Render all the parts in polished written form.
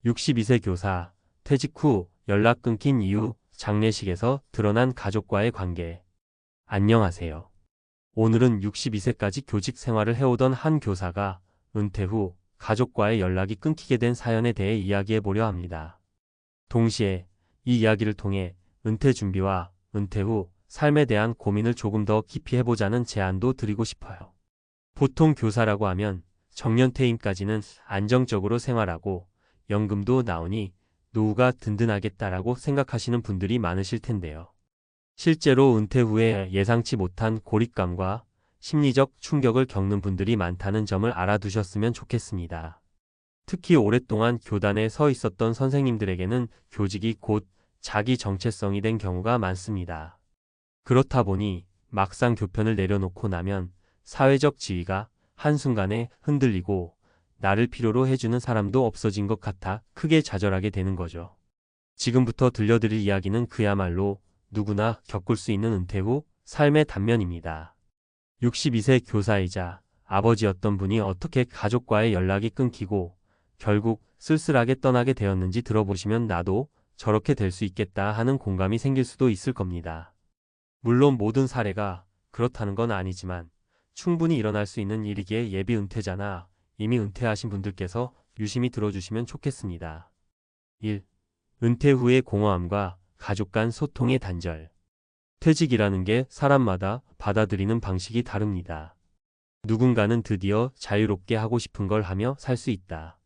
62세 교사, 퇴직 후 연락 끊긴 이유, 장례식에서 드러난 가족과의 관계. 안녕하세요. 오늘은 62세까지 교직 생활을 해오던 한 교사가 은퇴 후 가족과의 연락이 끊기게 된 사연에 대해 이야기해 보려 합니다. 동시에 이 이야기를 통해 은퇴 준비와 은퇴 후 삶에 대한 고민을 조금 더 깊이 해보자는 제안도 드리고 싶어요. 보통 교사라고 하면 정년퇴임까지는 안정적으로 생활하고 연금도 나오니 노후가 든든하겠다라고 생각하시는 분들이 많으실 텐데요. 실제로 은퇴 후에 예상치 못한 고립감과 심리적 충격을 겪는 분들이 많다는 점을 알아두셨으면 좋겠습니다. 특히 오랫동안 교단에 서 있었던 선생님들에게는 교직이 곧 자기 정체성이 된 경우가 많습니다. 그렇다 보니 막상 교편을 내려놓고 나면 사회적 지위가 한순간에 흔들리고 나를 필요로 해주는 사람도 없어진 것 같아 크게 좌절하게 되는 거죠. 지금부터 들려드릴 이야기는 그야말로 누구나 겪을 수 있는 은퇴 후 삶의 단면입니다. 62세 교사이자 아버지였던 분이 어떻게 가족과의 연락이 끊기고 결국 쓸쓸하게 떠나게 되었는지 들어보시면 나도 저렇게 될 수 있겠다 하는 공감이 생길 수도 있을 겁니다. 물론 모든 사례가 그렇다는 건 아니지만 충분히 일어날 수 있는 일이기에 예비 은퇴자나 이미 은퇴하신 분들께서 유심히 들어주시면 좋겠습니다. 1. 은퇴 후의 공허함과 가족 간 소통의 단절. 퇴직이라는 게 사람마다 받아들이는 방식이 다릅니다. 누군가는 드디어 자유롭게 하고 싶은 걸 하며 살 수 있다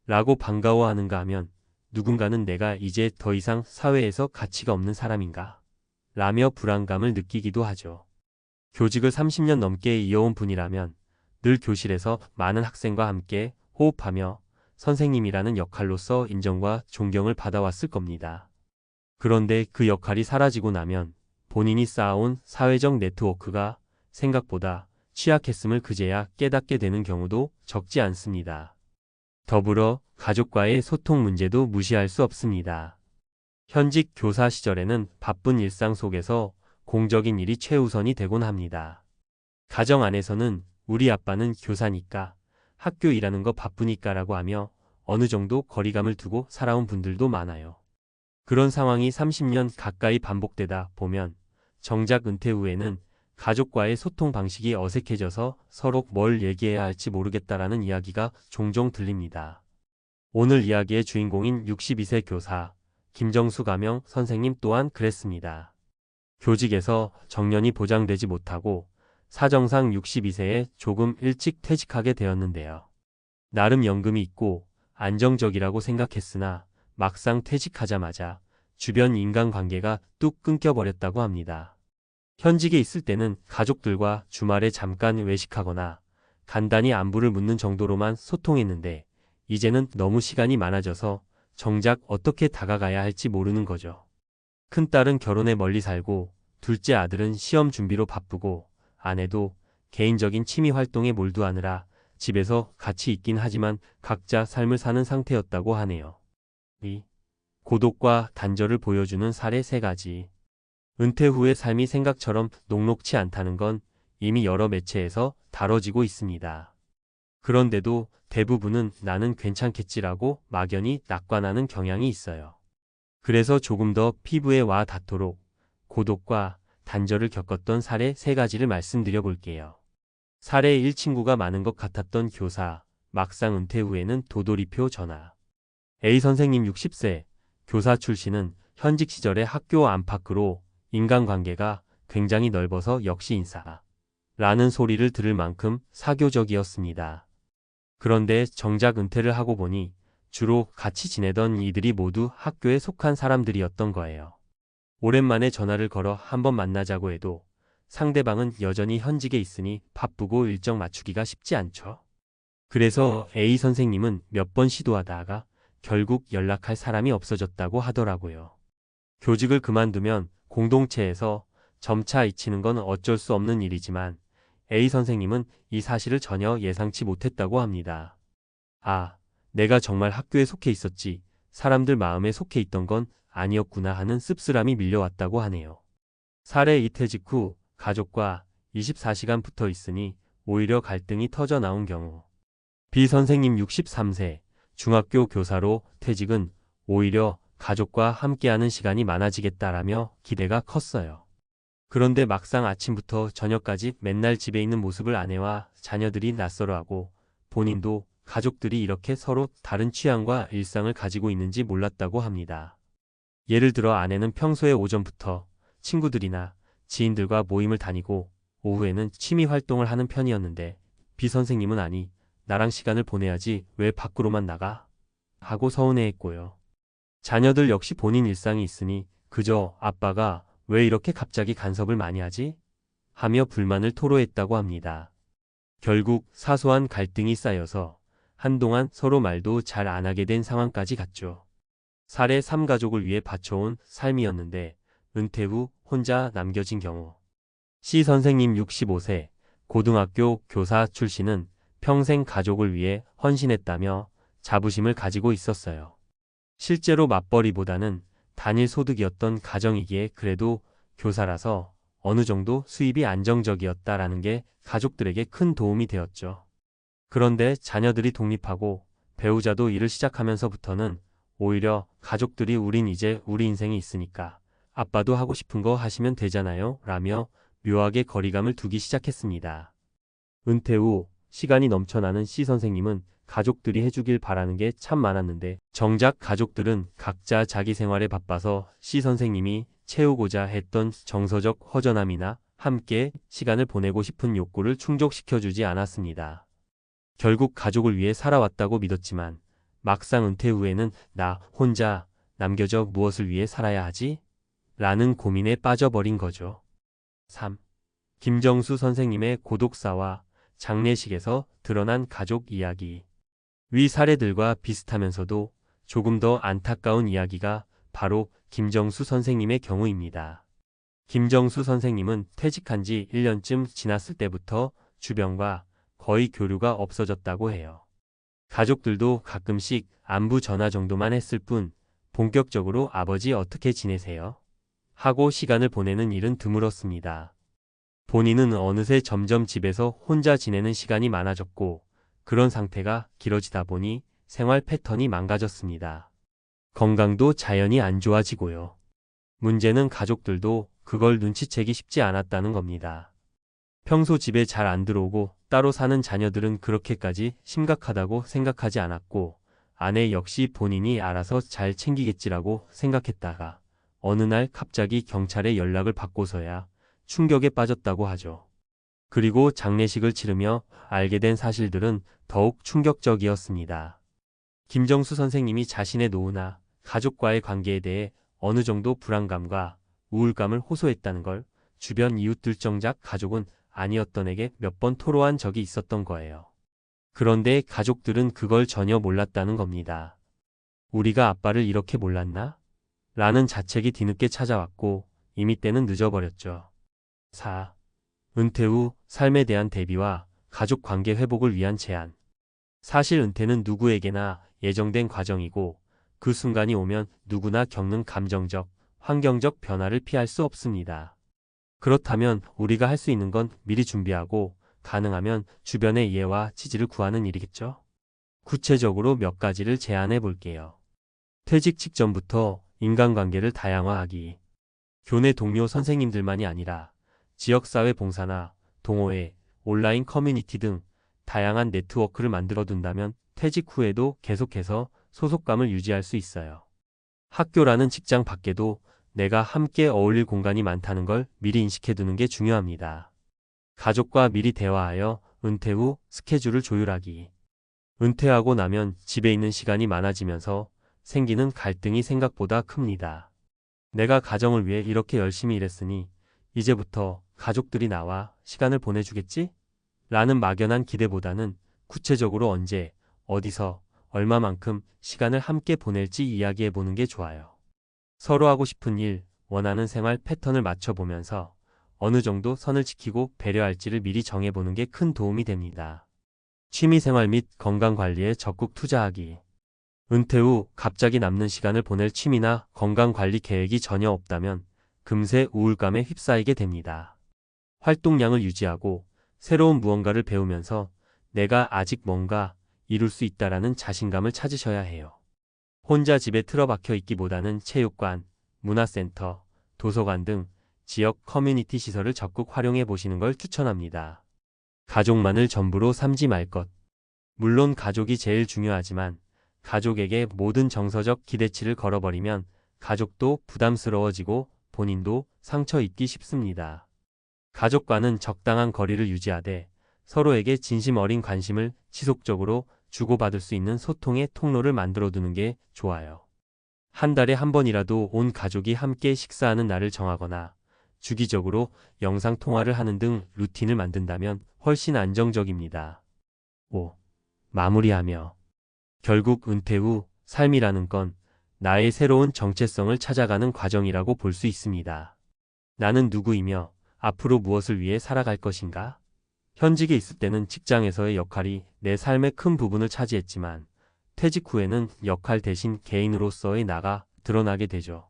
라고 반가워하는가 하면 누군가는 내가 이제 더 이상 사회에서 가치가 없는 사람인가 라며 불안감을 느끼기도 하죠. 교직을 30년 넘게 이어온 분이라면 늘 교실에서 많은 학생과 함께 호흡하며 선생님이라는 역할로서 인정과 존경을 받아왔을 겁니다. 그런데 그 역할이 사라지고 나면 본인이 쌓아온 사회적 네트워크가 생각보다 취약했음을 그제야 깨닫게 되는 경우도 적지 않습니다. 더불어 가족과의 소통 문제도 무시할 수 없습니다. 현직 교사 시절에는 바쁜 일상 속에서 공적인 일이 최우선이 되곤 합니다. 가정 안에서는 우리 아빠는 교사니까 학교 일하는 거 바쁘니까라고 하며 어느 정도 거리감을 두고 살아온 분들도 많아요. 그런 상황이 30년 가까이 반복되다 보면 정작 은퇴 후에는 가족과의 소통 방식이 어색해져서 서로 뭘 얘기해야 할지 모르겠다라는 이야기가 종종 들립니다. 오늘 이야기의 주인공인 62세 교사 김정수 가명 선생님 또한 그랬습니다. 교직에서 정년이 보장되지 못하고 사정상 62세에 조금 일찍 퇴직하게 되었는데요. 나름 연금이 있고 안정적이라고 생각했으나 막상 퇴직하자마자 주변 인간관계가 뚝 끊겨버렸다고 합니다. 현직에 있을 때는 가족들과 주말에 잠깐 외식하거나 간단히 안부를 묻는 정도로만 소통했는데 이제는 너무 시간이 많아져서 정작 어떻게 다가가야 할지 모르는 거죠. 큰딸은 결혼에 멀리 살고 둘째 아들은 시험 준비로 바쁘고 아내도 개인적인 취미 활동에 몰두하느라 집에서 같이 있긴 하지만 각자 삶을 사는 상태였다고 하네요. 이 고독과 단절을 보여주는 사례 3가지. 은퇴 후의 삶이 생각처럼 녹록치 않다는 건 이미 여러 매체에서 다뤄지고 있습니다. 그런데도 대부분은 나는 괜찮겠지라고 막연히 낙관하는 경향이 있어요. 그래서 조금 더 피부에 와 닿도록 고독과 단절을 겪었던 사례 3가지를 말씀드려 볼게요. 사례 1. 친구가 많은 것 같았던 교사, 막상 은퇴 후에는 도돌이표 전화. A 선생님 60세, 교사 출신은 현직 시절의 학교 안팎으로 인간관계가 굉장히 넓어서 역시 인사 라는 소리를 들을 만큼 사교적이었습니다. 그런데 정작 은퇴를 하고 보니 주로 같이 지내던 이들이 모두 학교에 속한 사람들이었던 거예요. 오랜만에 전화를 걸어 한번 만나자고 해도 상대방은 여전히 현직에 있으니 바쁘고 일정 맞추기가 쉽지 않죠. 그래서 A 선생님은 몇 번 시도하다가 결국 연락할 사람이 없어졌다고 하더라고요. 교직을 그만두면 공동체에서 점차 잊히는 건 어쩔 수 없는 일이지만 A 선생님은 이 사실을 전혀 예상치 못했다고 합니다. 아, 내가 정말 학교에 속해 있었지, 사람들 마음에 속해 있던 건 아니었구나 하는 씁쓸함이 밀려왔다고 하네요. 사례 2. 퇴직 후 가족과 24시간 붙어 있으니 오히려 갈등이 터져 나온 경우. B 선생님 63세, 중학교 교사로 퇴직은 오히려 가족과 함께하는 시간이 많아지겠다라며 기대가 컸어요. 그런데 막상 아침부터 저녁까지 맨날 집에 있는 모습을 아내와 자녀들이 낯설어하고 본인도 가족들이 이렇게 서로 다른 취향과 일상을 가지고 있는지 몰랐다고 합니다. 예를 들어 아내는 평소에 오전부터 친구들이나 지인들과 모임을 다니고 오후에는 취미 활동을 하는 편이었는데 비 선생님은 아니, 나랑 시간을 보내야지 왜 밖으로만 나가? 하고 서운해했고요. 자녀들 역시 본인 일상이 있으니 그저 아빠가 왜 이렇게 갑자기 간섭을 많이 하지? 하며 불만을 토로했다고 합니다. 결국 사소한 갈등이 쌓여서 한동안 서로 말도 잘 안 하게 된 상황까지 갔죠. 살해 3가족을 위해 바쳐온 삶이었는데 은퇴 후 혼자 남겨진 경우. 시 선생님 65세, 고등학교 교사 출신은 평생 가족을 위해 헌신했다며 자부심을 가지고 있었어요. 실제로 맞벌이보다는 단일 소득이었던 가정이기에 그래도 교사라서 어느 정도 수입이 안정적이었다라는 게 가족들에게 큰 도움이 되었죠. 그런데 자녀들이 독립하고 배우자도 일을 시작하면서부터는 오히려 가족들이 우린 이제 우리 인생이 있으니까 아빠도 하고 싶은 거 하시면 되잖아요 라며 묘하게 거리감을 두기 시작했습니다. 은퇴 후 시간이 넘쳐나는 시 선생님은 가족들이 해주길 바라는 게 참 많았는데 정작 가족들은 각자 자기 생활에 바빠서 시 선생님이 채우고자 했던 정서적 허전함이나 함께 시간을 보내고 싶은 욕구를 충족시켜주지 않았습니다. 결국 가족을 위해 살아왔다고 믿었지만 막상 은퇴 후에는 나 혼자 남겨져 무엇을 위해 살아야 하지? 라는 고민에 빠져버린 거죠. 3. 김정수 선생님의 고독사와 장례식에서 드러난 가족 이야기. 위 사례들과 비슷하면서도 조금 더 안타까운 이야기가 바로 김정수 선생님의 경우입니다. 김정수 선생님은 퇴직한 지 1년쯤 지났을 때부터 주변과 거의 교류가 없어졌다고 해요. 가족들도 가끔씩 안부 전화 정도만 했을 뿐 본격적으로 아버지 어떻게 지내세요? 하고 시간을 보내는 일은 드물었습니다. 본인은 어느새 점점 집에서 혼자 지내는 시간이 많아졌고 그런 상태가 길어지다 보니 생활 패턴이 망가졌습니다. 건강도 자연히 안 좋아지고요. 문제는 가족들도 그걸 눈치채기 쉽지 않았다는 겁니다. 평소 집에 잘 안 들어오고 따로 사는 자녀들은 그렇게까지 심각하다고 생각하지 않았고 아내 역시 본인이 알아서 잘 챙기겠지라고 생각했다가 어느 날 갑자기 경찰에 연락을 받고서야 충격에 빠졌다고 하죠. 그리고 장례식을 치르며 알게 된 사실들은 더욱 충격적이었습니다. 김정수 선생님이 자신의 노후나 가족과의 관계에 대해 어느 정도 불안감과 우울감을 호소했다는 걸 주변 이웃들 정작 가족은 아니었던에게 몇 번 토로한 적이 있었던 거예요. 그런데 가족들은 그걸 전혀 몰랐다는 겁니다. 우리가 아빠를 이렇게 몰랐나? 라는 자책이 뒤늦게 찾아왔고 이미 때는 늦어버렸죠. 4. 은퇴 후 삶에 대한 대비와 가족 관계 회복을 위한 제안. 사실 은퇴는 누구에게나 예정된 과정이고 그 순간이 오면 누구나 겪는 감정적, 환경적 변화를 피할 수 없습니다. 그렇다면 우리가 할 수 있는 건 미리 준비하고 가능하면 주변의 이해와 지지를 구하는 일이겠죠? 구체적으로 몇 가지를 제안해 볼게요. 퇴직 직전부터 인간관계를 다양화하기. 교내 동료 선생님들만이 아니라 지역사회 봉사나 동호회, 온라인 커뮤니티 등 다양한 네트워크를 만들어 둔다면 퇴직 후에도 계속해서 소속감을 유지할 수 있어요. 학교라는 직장 밖에도 내가 함께 어울릴 공간이 많다는 걸 미리 인식해 두는 게 중요합니다. 가족과 미리 대화하여 은퇴 후 스케줄을 조율하기. 은퇴하고 나면 집에 있는 시간이 많아지면서 생기는 갈등이 생각보다 큽니다. 내가 가정을 위해 이렇게 열심히 일했으니 이제부터 가족들이 나와 시간을 보내주겠지? 라는 막연한 기대보다는 구체적으로 언제, 어디서, 얼마만큼 시간을 함께 보낼지 이야기해 보는 게 좋아요. 서로 하고 싶은 일, 원하는 생활 패턴을 맞춰보면서 어느 정도 선을 지키고 배려할지를 미리 정해보는 게 큰 도움이 됩니다. 취미생활 및 건강관리에 적극 투자하기. 은퇴 후 갑자기 남는 시간을 보낼 취미나 건강관리 계획이 전혀 없다면 금세 우울감에 휩싸이게 됩니다. 활동량을 유지하고 새로운 무언가를 배우면서 내가 아직 뭔가 이룰 수 있다라는 자신감을 찾으셔야 해요. 혼자 집에 틀어박혀 있기보다는 체육관, 문화센터, 도서관 등 지역 커뮤니티 시설을 적극 활용해 보시는 걸 추천합니다. 가족만을 전부로 삼지 말 것. 물론 가족이 제일 중요하지만 가족에게 모든 정서적 기대치를 걸어버리면 가족도 부담스러워지고 본인도 상처 입기 쉽습니다. 가족과는 적당한 거리를 유지하되 서로에게 진심 어린 관심을 지속적으로 주고받을 수 있는 소통의 통로를 만들어두는 게 좋아요. 한 달에 한 번이라도 온 가족이 함께 식사하는 날을 정하거나 주기적으로 영상통화를 하는 등 루틴을 만든다면 훨씬 안정적입니다. 5. 마무리하며 결국 은퇴 후 삶이라는 건 나의 새로운 정체성을 찾아가는 과정이라고 볼 수 있습니다. 나는 누구이며 앞으로 무엇을 위해 살아갈 것인가? 현직에 있을 때는 직장에서의 역할이 내 삶의 큰 부분을 차지했지만 퇴직 후에는 역할 대신 개인으로서의 나가 드러나게 되죠.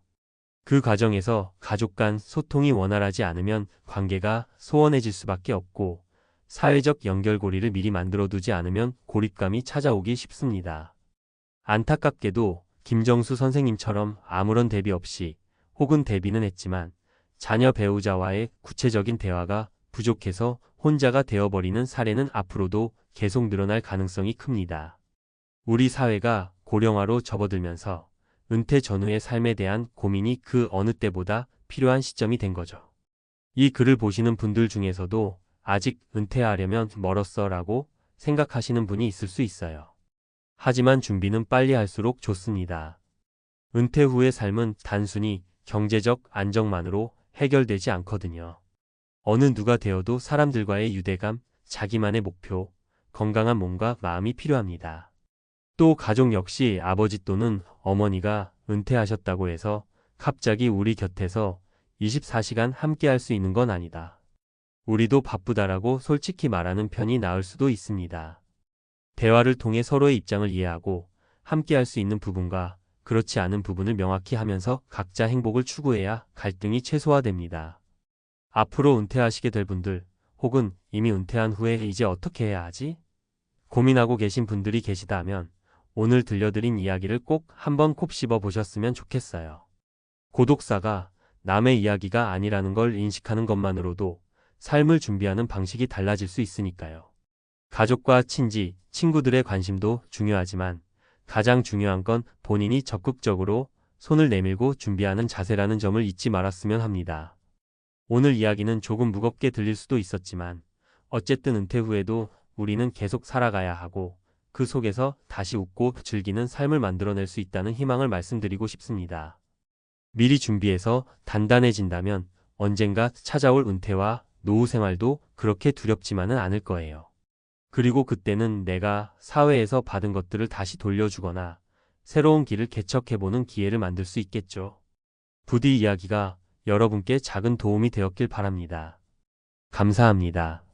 그 과정에서 가족 간 소통이 원활하지 않으면 관계가 소원해질 수밖에 없고 사회적 연결고리를 미리 만들어두지 않으면 고립감이 찾아오기 쉽습니다. 안타깝게도 김정수 선생님처럼 아무런 대비 없이 혹은 대비는 했지만 자녀 배우자와의 구체적인 대화가 부족해서 혼자가 되어버리는 사례는 앞으로도 계속 늘어날 가능성이 큽니다. 우리 사회가 고령화로 접어들면서 은퇴 전후의 삶에 대한 고민이 그 어느 때보다 필요한 시점이 된 거죠. 이 글을 보시는 분들 중에서도 아직 은퇴하려면 멀었어 라고 생각하시는 분이 있을 수 있어요. 하지만 준비는 빨리 할수록 좋습니다. 은퇴 후의 삶은 단순히 경제적 안정만으로 해결되지 않거든요. 어느 누가 되어도 사람들과의 유대감, 자기만의 목표, 건강한 몸과 마음이 필요합니다. 또 가족 역시 아버지 또는 어머니가 은퇴하셨다고 해서 갑자기 우리 곁에서 24시간 함께 할 수 있는 건 아니다. 우리도 바쁘다라고 솔직히 말하는 편이 나을 수도 있습니다. 대화를 통해 서로의 입장을 이해하고 함께 할 수 있는 부분과 그렇지 않은 부분을 명확히 하면서 각자 행복을 추구해야 갈등이 최소화됩니다. 앞으로 은퇴하시게 될 분들 혹은 이미 은퇴한 후에 이제 어떻게 해야 하지? 고민하고 계신 분들이 계시다면 오늘 들려드린 이야기를 꼭 한번 곱씹어 보셨으면 좋겠어요. 고독사가 남의 이야기가 아니라는 걸 인식하는 것만으로도 삶을 준비하는 방식이 달라질 수 있으니까요. 가족과 친지, 친구들의 관심도 중요하지만 가장 중요한 건 본인이 적극적으로 손을 내밀고 준비하는 자세라는 점을 잊지 말았으면 합니다. 오늘 이야기는 조금 무겁게 들릴 수도 있었지만 어쨌든 은퇴 후에도 우리는 계속 살아가야 하고 그 속에서 다시 웃고 즐기는 삶을 만들어낼 수 있다는 희망을 말씀드리고 싶습니다. 미리 준비해서 단단해진다면 언젠가 찾아올 은퇴와 노후 생활도 그렇게 두렵지만은 않을 거예요. 그리고 그때는 내가 사회에서 받은 것들을 다시 돌려주거나 새로운 길을 개척해보는 기회를 만들 수 있겠죠. 부디 이야기가 여러분께 작은 도움이 되었길 바랍니다. 감사합니다.